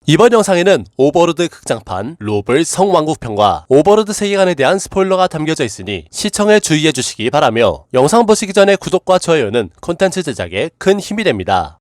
이번 영상에는 오버로드 극장판, 로블 성왕국편과 오버로드 세계관에 대한 스포일러가 담겨져 있으니 시청에 주의해 주시기 바라며 영상 보시기 전에 구독과 좋아요는 콘텐츠 제작에 큰 힘이 됩니다.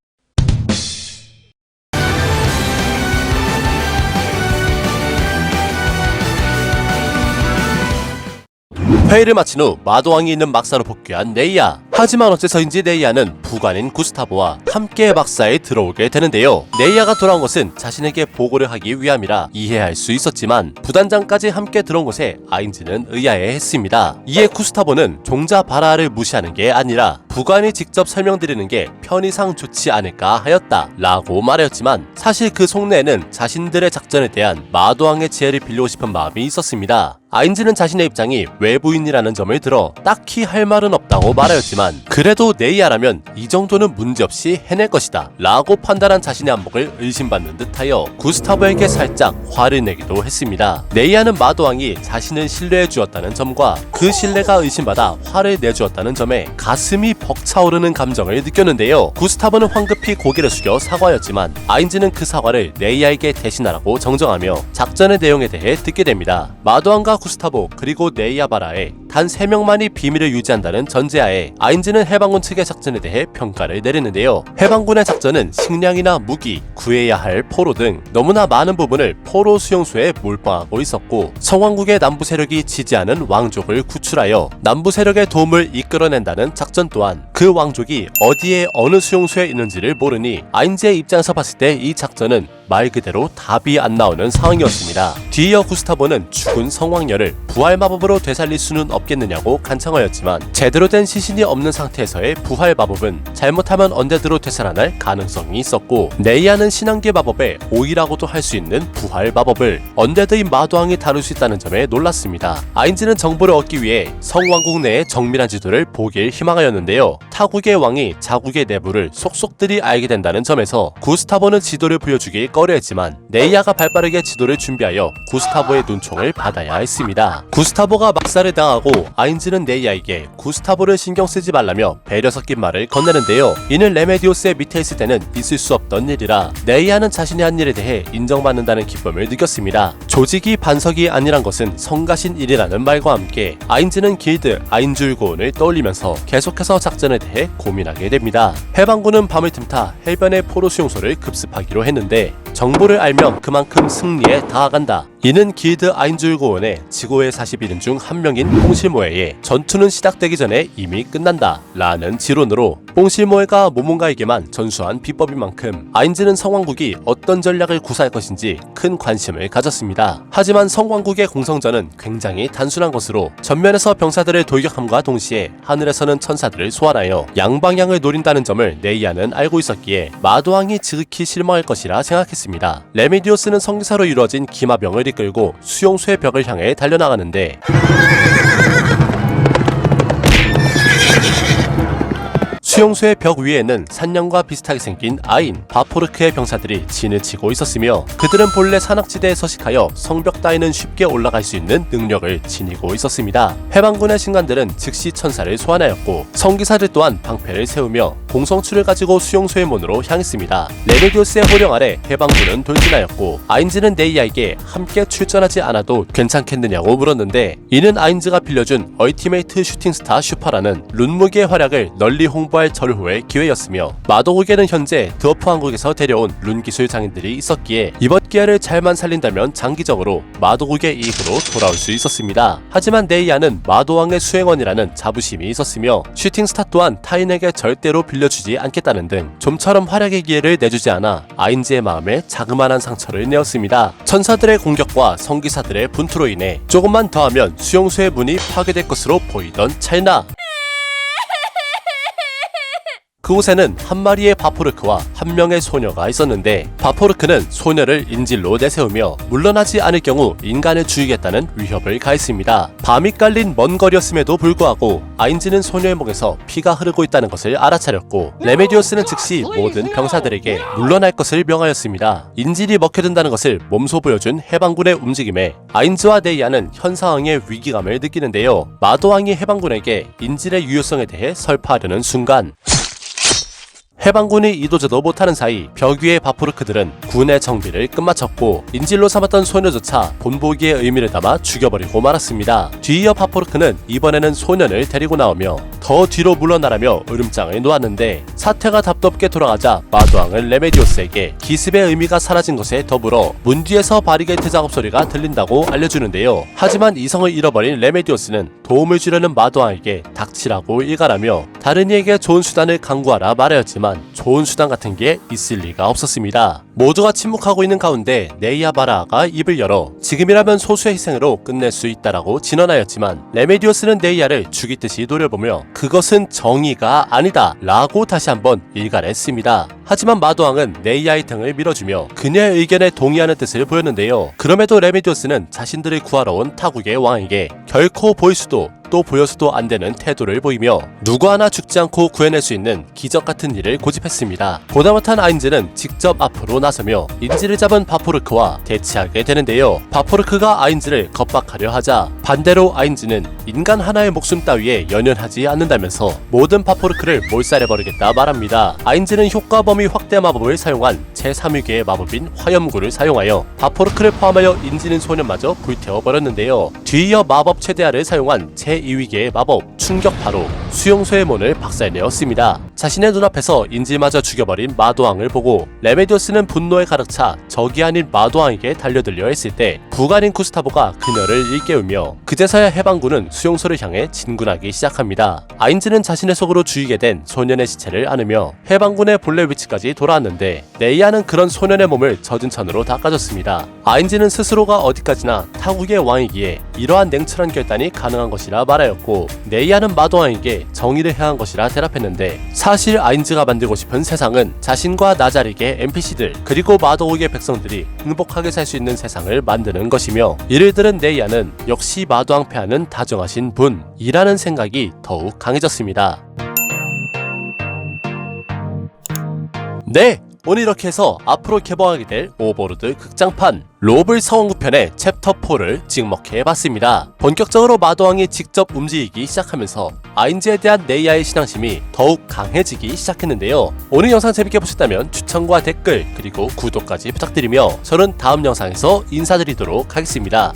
회의를 마친 후 마도왕이 있는 막사로 복귀한 네이아. 하지만 어째서인지 네이아는 부관인 구스타보와 함께 막사에 들어오게 되는데요. 네이아가 돌아온 것은 자신에게 보고를 하기 위함이라 이해할 수 있었지만 부단장까지 함께 들어온 것에 아인즈는 의아해했습니다. 이에 구스타보는 종자 바라를 무시하는 게 아니라 부관이 직접 설명드리는 게 편의상 좋지 않을까 하였다 라고 말하였지만 사실 그 속내에는 자신들의 작전에 대한 마도왕의 지혜를 빌리고 싶은 마음이 있었습니다. 아인즈는 자신의 입장이 외부인이라는 점을 들어 딱히 할 말은 없다고 말하였지만 그래도 네이아라면 이 정도는 문제없이 해낼 것이다 라고 판단한 자신의 안목을 의심받는 듯하여 구스타보에게 살짝 화를 내기도 했습니다. 네이아는 마도왕이 자신을 신뢰해 주었다는 점과 그 신뢰가 의심받아 화를 내주었다는 점에 가슴이 벅차오르는 감정을 느꼈는데요. 구스타보는 황급히 고개를 숙여 사과하였지만 아인즈는 그 사과를 네이아에게 대신하라고 정정하며 작전의 내용에 대해 듣게 됩니다. 마도왕과 구스타보 그리고 네이아바라에 단 3명만이 비밀을 유지한다는 전제하에 아인즈는 해방군 측의 작전에 대해 평가를 내리는데요. 해방군의 작전은 식량이나 무기, 구해야 할 포로 등 너무나 많은 부분을 포로 수용소에 몰빵하고 있었고 성왕국의 남부 세력이 지지하는 왕족을 구출하여 남부 세력의 도움을 이끌어낸다는 작전 또한 그 왕족이 어디에 어느 수용소에 있는지를 모르니 아인즈의 입장에서 봤을 때 이 작전은 말 그대로 답이 안 나오는 상황이었습니다. 뒤이어 구스타보는 죽은 성왕녀를 부활 마법으로 되살릴 수는 없겠느냐고 간청하였지만 제대로 된 시신이 없는 상태에서의 부활 마법은 잘못하면 언데드로 되살아날 가능성이 있었고 네이아는 신한계 마법의 오이라고도 할 수 있는 부활 마법을 언데드인 마도왕이 다룰 수 있다는 점에 놀랐습니다. 아인즈는 정보를 얻기 위해 성왕국 내의 정밀한 지도를 보길 희망하였는데요. 타국의 왕이 자국의 내부를 속속들이 알게 된다는 점에서 구스타보는 지도를 보여주기 꺼려했지만 네이아가 발빠르게 지도를 준비하여 구스타보의 눈총을 받아야 했습니다. 구스타보가 막살을 당하고 아인즈는 네이아에게 구스타보를 신경 쓰지 말라며 배려 섞인 말을 건네는데요. 이는 레메디오스의 밑에 있을 때는 있을 수 없던 일이라 네이아는 자신이 한 일에 대해 인정받는다는 기쁨을 느꼈습니다. 조직이 반석이 아니란 것은 성가신 일이라는 말과 함께 아인즈는 길드 아인줄고온을 떠올리면서 계속해서 작전에 대해 고민하게 됩니다. 해방군은 밤을 틈타 해변의 포로 수용소를 급습하기로 했는데 정보를 알면 그만큼 승리에 다가간다. 이는 길드 아인줄고온의 지고의 41인 중 한 명인 뽕실모에의 전투는 시작되기 전에 이미 끝난다 라는 지론으로 뽕실모에가 모몬가에게만 전수한 비법인 만큼 아인즈는 성왕국이 어떤 전략을 구사할 것인지 큰 관심을 가졌습니다. 하지만 성왕국의 공성전은 굉장히 단순한 것으로 전면에서 병사들을 돌격함과 동시에 하늘에서는 천사들을 소환하여 양방향을 노린다는 점을 네이아는 알고 있었기에 마도왕이 지극히 실망할 것이라 생각했습니다. 레미디오스는 성기사로 이루어진 기마병을 이끌고 수용소의 벽을 향해 달려나가는데 수용소의 벽 위에는 산령과 비슷하게 생긴 아인, 바포르크의 병사들이 진을 치고 있었으며 그들은 본래 산악지대에 서식하여 성벽 따위는 쉽게 올라갈 수 있는 능력을 지니고 있었습니다. 해방군의 신관들은 즉시 천사를 소환하였고 성기사들 또한 방패를 세우며 공성추를 가지고 수용소의 문으로 향했습니다. 레메디오스의 호령 아래 해방군은 돌진하였고 아인즈는 네이아에게 함께 출전하지 않아도 괜찮겠느냐고 물었는데 이는 아인즈가 빌려준 얼티메이트 슈팅스타 슈퍼라는 룬무기의 활약을 널리 홍보할 절호의 기회였으며 마도국에는 현재 드워프 왕국에서 데려온 룬 기술 장인들이 있었기에 이번 기회를 잘만 살린다면 장기적으로 마도국의 이익으로 돌아올 수 있었습니다. 하지만 네이아는 마도왕의 수행원이라는 자부심이 있었으며 슈팅스타 또한 타인에게 절대로 빌려주지 않겠다는 등 좀처럼 활약의 기회를 내주지 않아 아인즈의 마음에 자그마한 상처를 내었습니다. 천사들의 공격과 성기사들의 분투로 인해 조금만 더하면 수용소의 문이 파괴될 것으로 보이던 찰나 그곳에는 한 마리의 바포르크와 한 명의 소녀가 있었는데 바포르크는 소녀를 인질로 내세우며 물러나지 않을 경우 인간을 죽이겠다는 위협을 가했습니다. 밤이 깔린 먼 거리였음에도 불구하고 아인즈는 소녀의 목에서 피가 흐르고 있다는 것을 알아차렸고 레메디오스는 즉시 모든 병사들에게 물러날 것을 명하였습니다. 인질이 먹혀든다는 것을 몸소 보여준 해방군의 움직임에 아인즈와 네이아는 현 상황의 위기감을 느끼는데요. 마도왕이 해방군에게 인질의 유효성에 대해 설파하려는 순간 해방군이 이도저도 못하는 사이 벽 위의 바포르크들은 군의 정비를 끝마쳤고 인질로 삼았던 소녀조차 본보기의 의미를 담아 죽여버리고 말았습니다. 뒤이어 바포르크는 이번에는 소년을 데리고 나오며 더 뒤로 물러나라며 으름장을 놓았는데 사태가 답답게 돌아가자 마도왕은 레메디오스에게 기습의 의미가 사라진 것에 더불어 문 뒤에서 바리게이트 작업 소리가 들린다고 알려주는데요. 하지만 이성을 잃어버린 레메디오스는 도움을 주려는 마도왕에게 닥치라고 일갈하며 다른 이에게 좋은 수단을 강구하라 말하였지만 좋은 수단 같은 게 있을 리가 없었습니다. 모두가 침묵하고 있는 가운데 네이아 바라아가 입을 열어 지금이라면 소수의 희생으로 끝낼 수 있다라고 진언하였지만 레메디오스는 네이아를 죽이듯이 노려보며 그것은 정의가 아니다 라고 다시 한번 일갈했습니다. 하지만 마도왕은 네이아의 등을 밀어주며 그녀의 의견에 동의하는 뜻을 보였는데요. 그럼에도 레메디오스는 자신들을 구하러 온 타국의 왕에게 결코 보일 수도 또 보여서도 안 되는 태도를 보이며 누구 하나 죽지 않고 구해낼 수 있는 기적 같은 일을 고집했습니다. 보다 못한 아인즈는 직접 앞으로 나서며 인질을 잡은 바포르크와 대치하게 되는데요. 바포르크가 아인즈를 겁박하려 하자 반대로 아인즈는 인간 하나의 목숨 따위에 연연하지 않는다면서 모든 바포르크를 몰살해버리겠다 말합니다. 아인즈는 효과 범위 확대 마법을 사용한 제3위계의 마법인 화염구를 사용하여 바포르크를 포함하여 인지는 소년마저 불태워버렸는데요. 뒤이어 마법 최대화를 사용한 제2위계의 마법 충격파로 수용소의 문을 박살내었습니다. 자신의 눈앞에서 인질마저 죽여버린 마도왕을 보고 레메디오스는 분노에 가득 차 적이 아닌 마도왕에게 달려들려 했을 때 부관인 구스타보가 그녀를 일깨우며 그제서야 해방군은 수용소를 향해 진군하기 시작합니다. 아인즈는 자신의 속으로 주이게 된 소년의 시체를 안으며 해방군의 본래 위치까지 돌아왔는데 네이아는 그런 소년의 몸을 젖은 천으로 닦아줬습니다. 아인즈는 스스로가 어디까지나 타국의 왕이기에 이러한 냉철한 결단이 가능한 것이라 말하였고 네이아는 마도왕에게 정의를 행한 것이라 대답했는데 사실 아인즈가 만들고 싶은 세상은 자신과 나자릭의 NPC들 그리고 마도국의 백성들이 행복하게 살 수 있는 세상을 만드는 것이며 이를 들은 네이아는 역시 마도왕 폐하는 다정하신 분이라는 생각이 더욱 강해졌습니다. 네! 오늘 이렇게 해서 앞으로 개봉하게 될 오버로드 극장판 로블 성원구편의 챕터 4를 찍먹해봤습니다. 본격적으로 마도왕이 직접 움직이기 시작하면서 아인즈에 대한 네이아의 신앙심이 더욱 강해지기 시작했는데요. 오늘 영상 재밌게 보셨다면 추천과 댓글 그리고 구독까지 부탁드리며 저는 다음 영상에서 인사드리도록 하겠습니다.